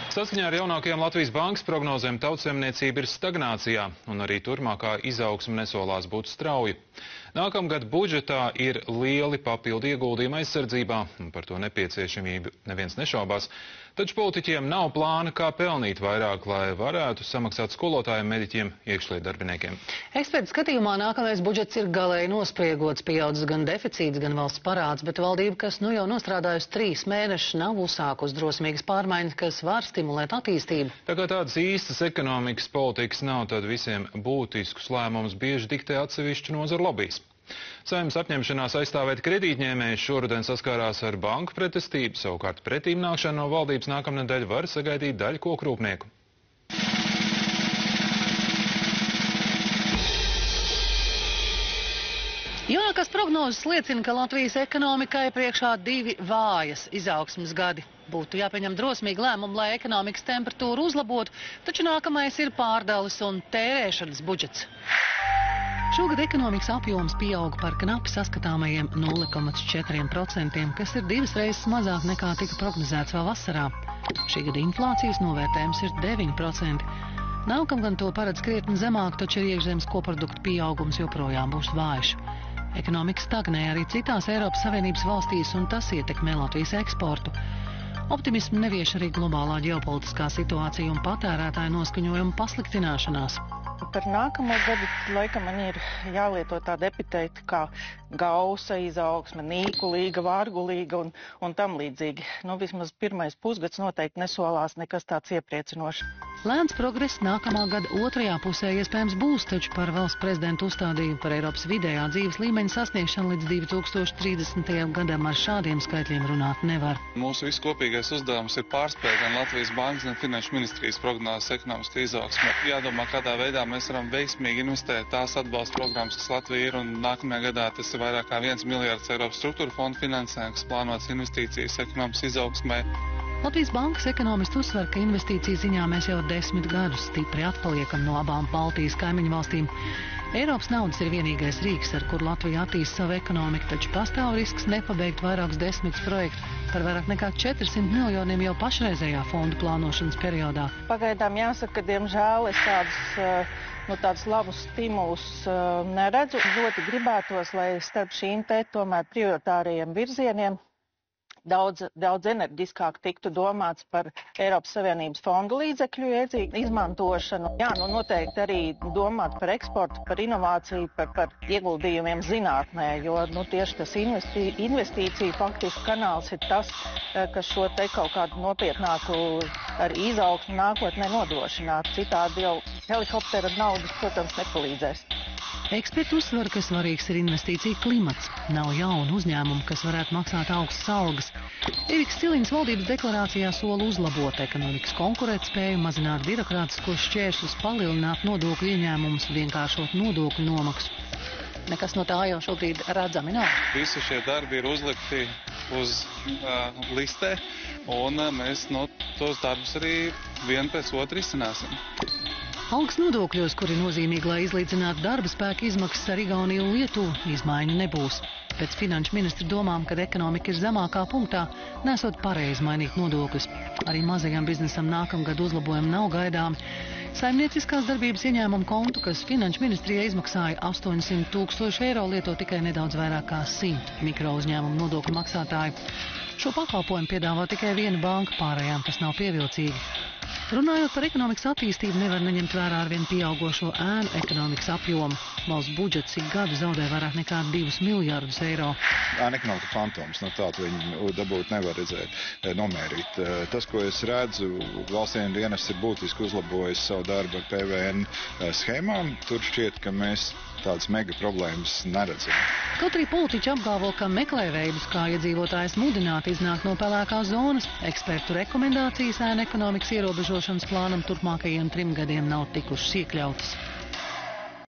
Saskaņā ar jaunākajām Latvijas bankas prognozēm tautsaimniecība ir stagnācijā, un arī turpmākā izaugsme nesolās būt strauja. Nākamgad budžetā ir lieli papildu ieguldījumi aizsardzībā, un par to nepieciešamību neviens nešaubās. Taču politiķiem nav plāna, kā pelnīt vairāk, lai varētu samaksāt skolotājiem, mediķiem, iekšlietu darbiniekiem. Ekspertu skatījumā nākamais budžets ir galēji nospriegots, pieaudzis gan deficīts, gan valsts parāds, bet valdība, kas nu jau nostrādājusi 3 mēnešus, nav uzsākusi drosmīgas pārmaiņas, kas var stimulēt attīstību. Tā kā tādas īstas ekonomikas politikas nav, tad visiem būtiskus lēmumus bieži diktē atsevišķu nozaru lobijs. Saeimas apņemšanās aizstāvēt kredītņēmējus šoruden saskārās ar banku pretestību, savukārt pretīm nākšanu no valdības nākamnedēļ var sagaidīt daļu kokrūpnieku. Jaunākās prognozes liecina, ka Latvijas ekonomikai priekšā 2 vājas izaugsmes gadi. Būtu jāpieņem drosmīgi lēmumi, lai ekonomikas temperatūru uzlabotu, taču nākamais ir pārdales un tērēšanas budžets. Šogad ekonomikas apjoms pieauga par knapi saskatāmajiem 0,4%, kas ir 2 reizes mazāk nekā tika prognozēts vēl vasarā. Šī gada inflācijas novērtējums ir 9%. Nākamgad to paredz krietni zemāk, taču iekšzemes koprodukta pieaugums joprojām būs vājš. Ekonomika stagnē arī citās Eiropas Savienības valstīs, un tas ietekmē Latvijas eksportu. Optimismu nevieš arī globālā ģeopolitiskā situācija un patērētāju noskaņojuma pasliktināšanās. Par nākamo gadu laikam man ir jālieto tāda epitēta kā gausa izaugsme, nīkulīga, vārgulīga un tam līdzīgi. Vismaz pirmais pusgads noteikti nesolās nekas tāds iepriecinošs. Lēns progress nākamā gada otrajā pusē iespējams būs, taču par valsts prezidentu uzstādījumu par Eiropas vidējā dzīves līmeņa sasniegšanu līdz 2030. gadam ar šādiem skaitļiem runāt nevar. Mūsu visu kopīgais uzdevums ir pārspēt gan Latvijas bankas, gan Finanšu ministrijas prognozes ekonomiskā izaugsme. Jādomā, kādā veidā mēs varam veiksmīgi investēt tās atbalsta programmas, kas Latvija ir, un nākamajā gadā tas ir vairāk kā 1 miljards Eiropas struktūra fondu finansējums, kas plānots investīcijas ekonomikas izaugsmē. Latvijas bankas ekonomisti uzsver, ka investīciju ziņā mēs jau 10 gadus stipri atpaliekam no abām Baltijas kaimiņu valstīm. Eiropas naudas ir vienīgais rīks, ar kur Latvija attīst savu ekonomiku, taču pastāv risks nepabeigt vairākus 10 projektus par vairāk nekā 400 miljoniem jau pašreizējā fondu plānošanas periodā. Pagaidām jāsaka, ka diemžēl es tādus labus stimulus neredzu. Ļoti gribētos, lai starp šīm tomēr prioritārajiem virzieniem daudz enerģiskāk tiktu domāts par Eiropas Savienības fondu līdzekļu iedzīgu izmantošanu. Noteikti arī domāt par eksportu, par inovāciju, par ieguldījumiem zinātnē, jo tieši tas investīciju faktiski kanāls ir tas, kas šo te kaut kādu nopietnāku ar izaugsmu nākotnē nodrošināt. Citādi jau helikoptera naudas, protams, nepalīdzēs. Eksperti uzsver, ka svarīgs ir investīcija klimats. Nav jaunu uzņēmumu, kas varētu maksāt augstas algas. Eriks Ciliņš valdības deklarācijā sola uzlabot ekonomikas konkurētspēju, mazināt birokrātiskos šķēršļus, palielināt nodokļu ieņēmumus, vienkāršot nodokļu nomaksu. Nekas no tā jau šobrīd redzami nav. Visi šie darbi ir uzlikti uz listē, un mēs tos darbus arī vienu pēc otru izcināsim. Algas nodokļos, kuri nozīmīgi, lai izlīdzinātu darba spēka izmaksas ar Igauniju un Lietuvu, izmaiņu nebūs. Pēc finanšu ministra domām, kad ekonomika ir zemākā punktā, nesot pareizi mainīt nodokļus. Arī mazajam biznesam nākamgad uzlabojumi nav gaidāmi. Saimnieciskās darbības ieņēmumu kontu, kas finanšu ministrijai izmaksāja 800 000 eiro, lieto tikai nedaudz vairāk kā 100 mikro uzņēmumu nodokļu maksātāju. Šo pakalpojumu piedāvā tikai viena banka, pārējām tas nav pievilcīgi. Runājot par ekonomikas attīstību, nevar neņemt vērā arvien pieaugošo ēnu ekonomikas apjomu. Valsts budžets ik gadu zaudē vairāk nekā 2 miljardus eiro. Ēnu ekonomika fantoms, tādu viņi dabūt nevar redzēt, nomērīt. Tas, ko es redzu, valsts ieņēmuma dienests ir būtiski uzlabojis savu darbu ar PVN schēmām. Tur šķiet, ka mēs tādas mega problēmas neredzam. Kaut arī politiķi apgalvo, ka meklē veidus, kā iedzīvotājs mudināt iznākt no pelēkās zonas, ekspertu rekomendācijas ēnu ekonomikas ierobežošanas plānam turpmākajiem 3 gadiem nav tikušas iekļautas.